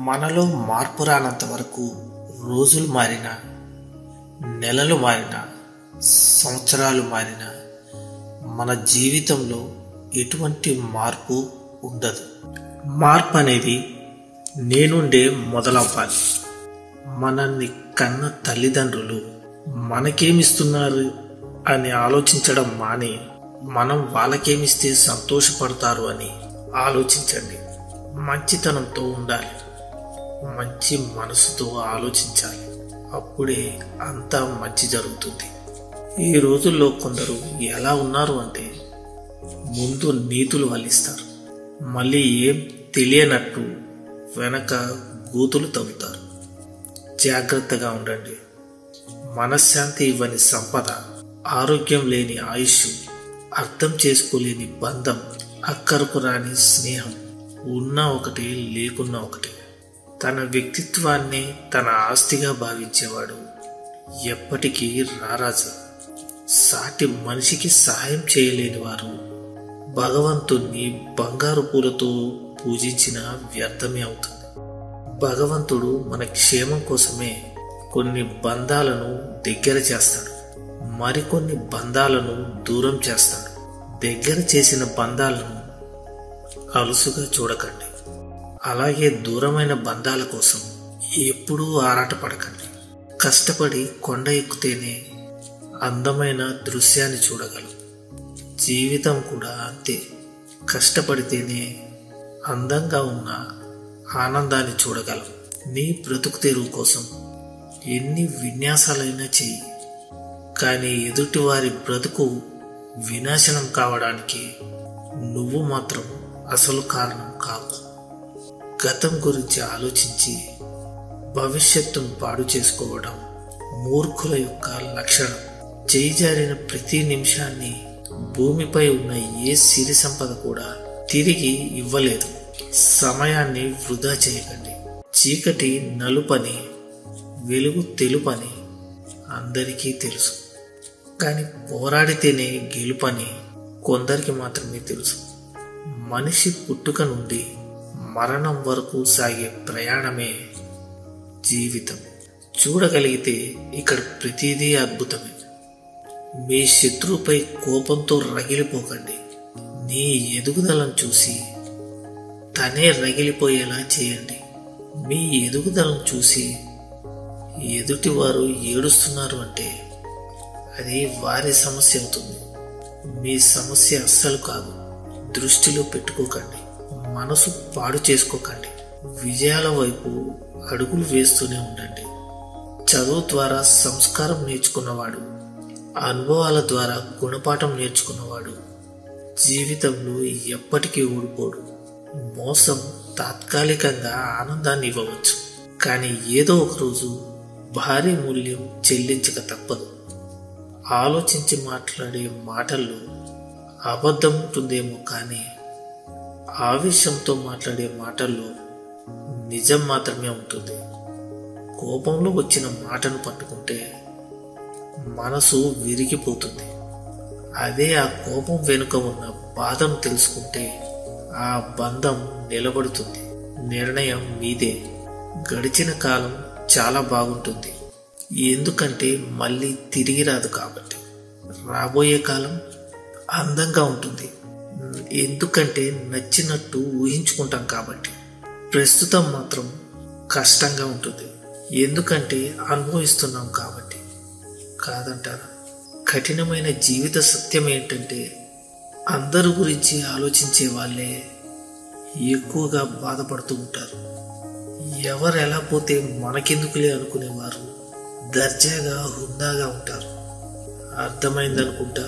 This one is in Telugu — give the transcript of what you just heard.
మనలో మార్పు రానంత వరకు రోజులు మారినా, నెలలు మారినా, సంవత్సరాలు మారినా మన జీవితంలో ఎటువంటి మార్పు ఉండదు. మార్పు అనేది నేనుండే మొదలవ్వాలి. మనల్ని కన్న తల్లిదండ్రులు మనకేమిస్తున్నారు అని ఆలోచించడం మాని మనం వాళ్ళకేమిస్తే సంతోషపడతారు అని ఆలోచించండి. మంచితనంతో ఉండాలి, మంచి మనసుతో ఆలోచించాలి. అప్పుడే అంతా మంచి జరుగుతుంది. ఈ రోజుల్లో కొందరు ఎలా ఉన్నారు అంటే ముందు నీతులు వల్లిస్తారు, మళ్ళీ ఏం తెలియనట్టు వెనక గూతులు తవ్వుతారు. జాగ్రత్తగా ఉండండి. మనశ్శాంతి ఇవ్వని సంపద, ఆరోగ్యం లేని ఆయుష్, అర్థం చేసుకోలేని బంధం, అక్కరకు రాని స్నేహం, ఉన్నా ఒకటే లేకున్నా ఒకటే. తన వ్యక్తిత్వాన్ని తన ఆస్తిగా భావించేవాడు ఎప్పటికీ రారాజు. సాటి మనిషికి సహాయం చేయలేని వారు భగవంతుణ్ణి బంగారు పూలతో పూజించిన వ్యర్థమే అవుతుంది. భగవంతుడు మన క్షేమం కోసమే కొన్ని బంధాలను దగ్గర చేస్తాడు, మరికొన్ని బంధాలను దూరం చేస్తాడు. దగ్గర చేసిన బంధాలను అలుసుగా చూడకండి. అలాగే దూరమైన బంధాల కోసం ఎప్పుడూ ఆరాటపడకండి. కష్టపడి కొండ ఎక్కుతేనే అందమైన దృశ్యాన్ని చూడగలం. జీవితం కూడా అంతే. కష్టపడితేనే అందంగా ఉన్న ఆనందాన్ని చూడగలం. నీ బ్రతుకు తెరువు కోసం ఎన్ని విన్యాసాలైనా చెయ్యి, కానీ ఎదుటి వారి బ్రతుకు వినాశనం కావడానికి నువ్వు మాత్రం అసలు కారణం కాకు. గతం గురించి ఆలోచించి భవిష్యత్తును పాడు చేసుకోవడం మూర్ఖుల యొక్క లక్షణం. చేయిజారిన ప్రతి నిమిషాన్ని భూమిపై ఉన్న ఏ సిరి సంపద కూడా తిరిగి ఇవ్వలేదు. సమయాన్ని వృధా చేయకండి. చీకటి నలుపని, వెలుగు తెలుపని అందరికీ తెలుసు, కానీ పోరాడితేనే గెలుపని కొందరికి మాత్రమే తెలుసు. మనిషి పుట్టుక నుండి మరణం వరకు సాగే ప్రయాణమే జీవితం. చూడగలిగితే ఇక్కడ ప్రతిదీ అద్భుతమే. మీ శత్రువుపై కోపంతో రగిలిపోకండి. నీ ఎదుగుదలను చూసి తనే రగిలిపోయేలా చేయండి. మీ ఎదుగుదలను చూసి ఎదుటివారు ఏడుస్తున్నారు అంటే అది వారి సమస్య అవుతుంది, మీ సమస్య అస్సలు కాదు. దృష్టిలో పెట్టుకోకండి, మనసు పాడు చేసుకోకండి. విజయాల వైపు అడుగులు వేస్తూనే ఉండండి. చదువు ద్వారా సంస్కారం నేర్చుకున్నవాడు, అనుభవాల ద్వారా గుణపాఠం నేర్చుకున్నవాడు జీవితంలో ఎప్పటికీ ఓడిపోడు. మోసం తాత్కాలికంగా ఆనందాన్ని ఇవ్వవచ్చు, కానీ ఏదో ఒక రోజు భారీ మూల్యం చెల్లించక తప్పదు. ఆలోచించి మాట్లాడే మాటల్లో అబద్ధం ఉంటుందేమో, కానీ ఆవేశంతో మాట్లాడే మాటల్లో నిజం మాత్రమే ఉంటుంది. కోపంలో వచ్చిన మాటను పట్టుకుంటే మనసు విరిగిపోతుంది. అదే ఆ కోపం వెనుక ఉన్న బాధను తెలుసుకుంటే ఆ బంధం నిలబడుతుంది. నిర్ణయం మీదే. గడిచిన కాలం చాలా బాగుంటుంది, ఎందుకంటే మళ్ళీ తిరిగి రాదు కాబట్టి. రాబోయే కాలం అందంగా ఉంటుంది, ఎందుకంటే నచ్చినట్టు ఊహించుకుంటాం కాబట్టి. ప్రస్తుతం మాత్రం కష్టంగా ఉంటుంది, ఎందుకంటే అనుభవిస్తున్నాం కాబట్టి. కాదంటారా? కఠినమైన జీవిత సత్యం ఏంటంటే అందరి గురించి ఆలోచించే వాళ్ళే ఎక్కువగా బాధపడుతూ ఉంటారు. ఎవరు ఎలా పోతే మనకెందుకులే అనుకునేవారు దర్జాగా హుందాగా ఉంటారు. అర్థమైందనుకుంటా.